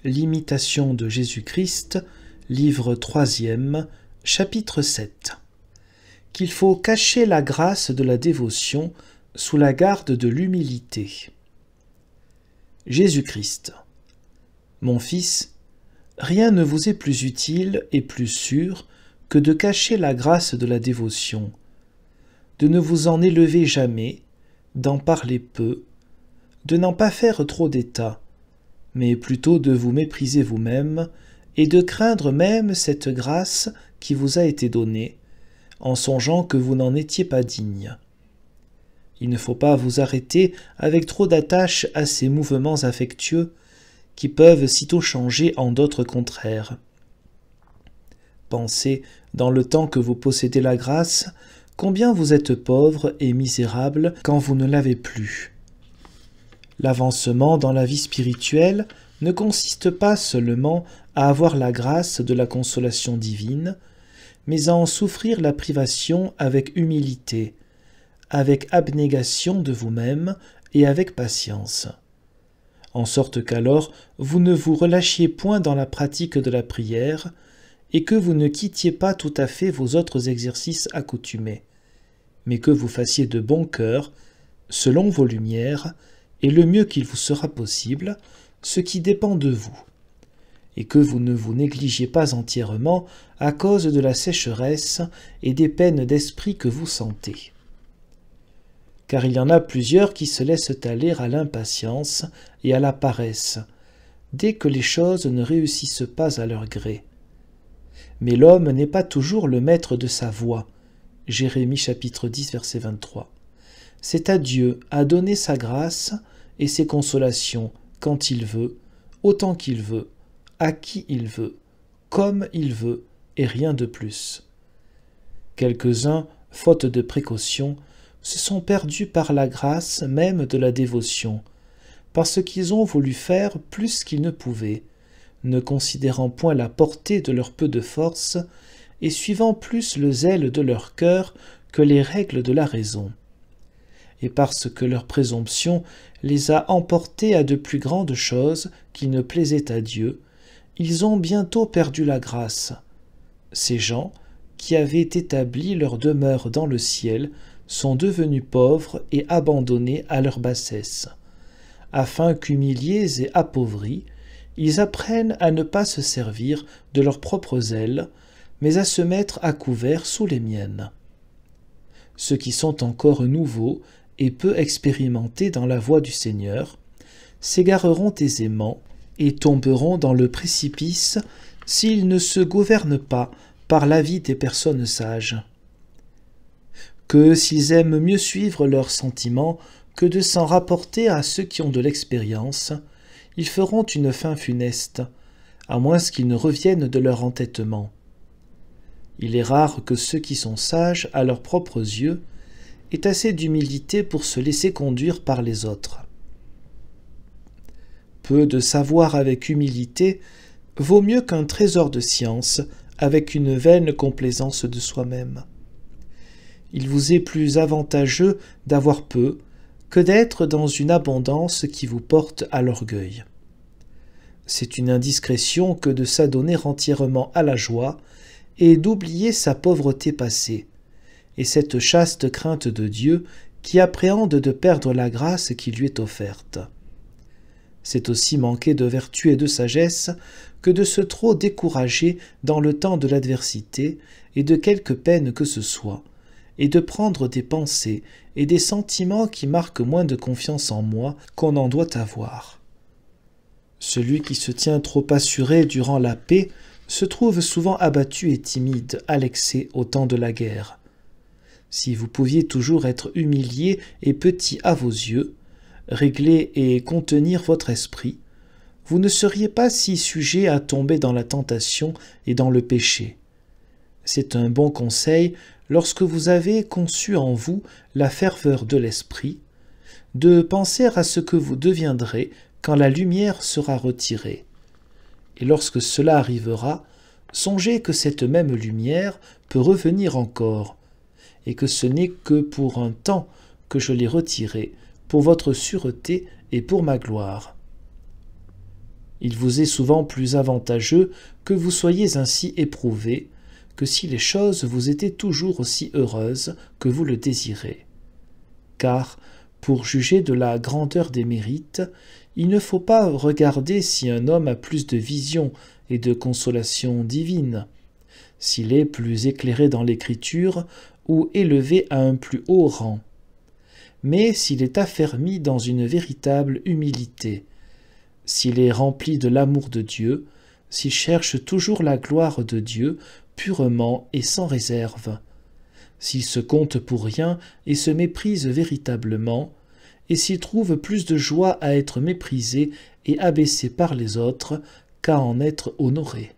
L'imitation de Jésus-Christ, livre 3e, chapitre 7. Qu'il faut cacher la grâce de la dévotion sous la garde de l'humilité. Jésus-Christ. Mon fils, rien ne vous est plus utile et plus sûr que de cacher la grâce de la dévotion, de ne vous en élever jamais, d'en parler peu, de n'en pas faire trop d'état, mais plutôt de vous mépriser vous-même et de craindre même cette grâce qui vous a été donnée, en songeant que vous n'en étiez pas digne. Il ne faut pas vous arrêter avec trop d'attache à ces mouvements affectueux qui peuvent sitôt changer en d'autres contraires. Pensez, dans le temps que vous possédez la grâce, combien vous êtes pauvre et misérable quand vous ne l'avez plus. L'avancement dans la vie spirituelle ne consiste pas seulement à avoir la grâce de la consolation divine, mais à en souffrir la privation avec humilité, avec abnégation de vous-même et avec patience. En sorte qu'alors vous ne vous relâchiez point dans la pratique de la prière, et que vous ne quittiez pas tout à fait vos autres exercices accoutumés, mais que vous fassiez de bon cœur, selon vos lumières, et le mieux qu'il vous sera possible, ce qui dépend de vous, et que vous ne vous négligiez pas entièrement à cause de la sécheresse et des peines d'esprit que vous sentez. Car il y en a plusieurs qui se laissent aller à l'impatience et à la paresse, dès que les choses ne réussissent pas à leur gré. Mais l'homme n'est pas toujours le maître de sa voie. Jérémie chapitre 10, verset 23. C'est à Dieu à donner sa grâce et ses consolations quand il veut, autant qu'il veut, à qui il veut, comme il veut, et rien de plus. Quelques-uns, faute de précaution, se sont perdus par la grâce même de la dévotion, parce qu'ils ont voulu faire plus qu'ils ne pouvaient, ne considérant point la portée de leur peu de force, et suivant plus le zèle de leur cœur que les règles de la raison. Et parce que leur présomption les a emportés à de plus grandes choses qui ne plaisaient à Dieu, ils ont bientôt perdu la grâce. Ces gens, qui avaient établi leur demeure dans le ciel, sont devenus pauvres et abandonnés à leur bassesse, afin qu'humiliés et appauvris, ils apprennent à ne pas se servir de leurs propres ailes, mais à se mettre à couvert sous les miennes. Ceux qui sont encore nouveaux et peu expérimentés dans la voie du Seigneur s'égareront aisément et tomberont dans le précipice s'ils ne se gouvernent pas par l'avis des personnes sages. Que s'ils aiment mieux suivre leurs sentiments que de s'en rapporter à ceux qui ont de l'expérience, ils feront une fin funeste, à moins qu'ils ne reviennent de leur entêtement. Il est rare que ceux qui sont sages à leurs propres yeux aient assez d'humilité pour se laisser conduire par les autres. Peu de savoir avec humilité vaut mieux qu'un trésor de science avec une vaine complaisance de soi-même. Il vous est plus avantageux d'avoir peu que d'être dans une abondance qui vous porte à l'orgueil. C'est une indiscrétion que de s'adonner entièrement à la joie et d'oublier sa pauvreté passée, et cette chaste crainte de Dieu qui appréhende de perdre la grâce qui lui est offerte. C'est aussi manquer de vertu et de sagesse que de se trop décourager dans le temps de l'adversité et de quelque peine que ce soit, et de prendre des pensées et des sentiments qui marquent moins de confiance en moi qu'on en doit avoir. Celui qui se tient trop assuré durant la paix se trouve souvent abattu et timide à l'excès au temps de la guerre. Si vous pouviez toujours être humilié et petit à vos yeux, régler et contenir votre esprit, vous ne seriez pas si sujet à tomber dans la tentation et dans le péché. C'est un bon conseil, lorsque vous avez conçu en vous la ferveur de l'esprit, de penser à ce que vous deviendrez quand la lumière sera retirée. Et lorsque cela arrivera, songez que cette même lumière peut revenir encore, et que ce n'est que pour un temps que je l'ai retirée, pour votre sûreté et pour ma gloire. Il vous est souvent plus avantageux que vous soyez ainsi éprouvé, que si les choses vous étaient toujours aussi heureuses que vous le désirez. Car, pour juger de la grandeur des mérites, il ne faut pas regarder si un homme a plus de vision et de consolation divine, s'il est plus éclairé dans l'écriture ou élevé à un plus haut rang, mais s'il est affermi dans une véritable humilité, s'il est rempli de l'amour de Dieu, s'il cherche toujours la gloire de Dieu purement et sans réserve, s'il se compte pour rien et se méprise véritablement, et s'il trouve plus de joie à être méprisé et abaissé par les autres qu'à en être honoré.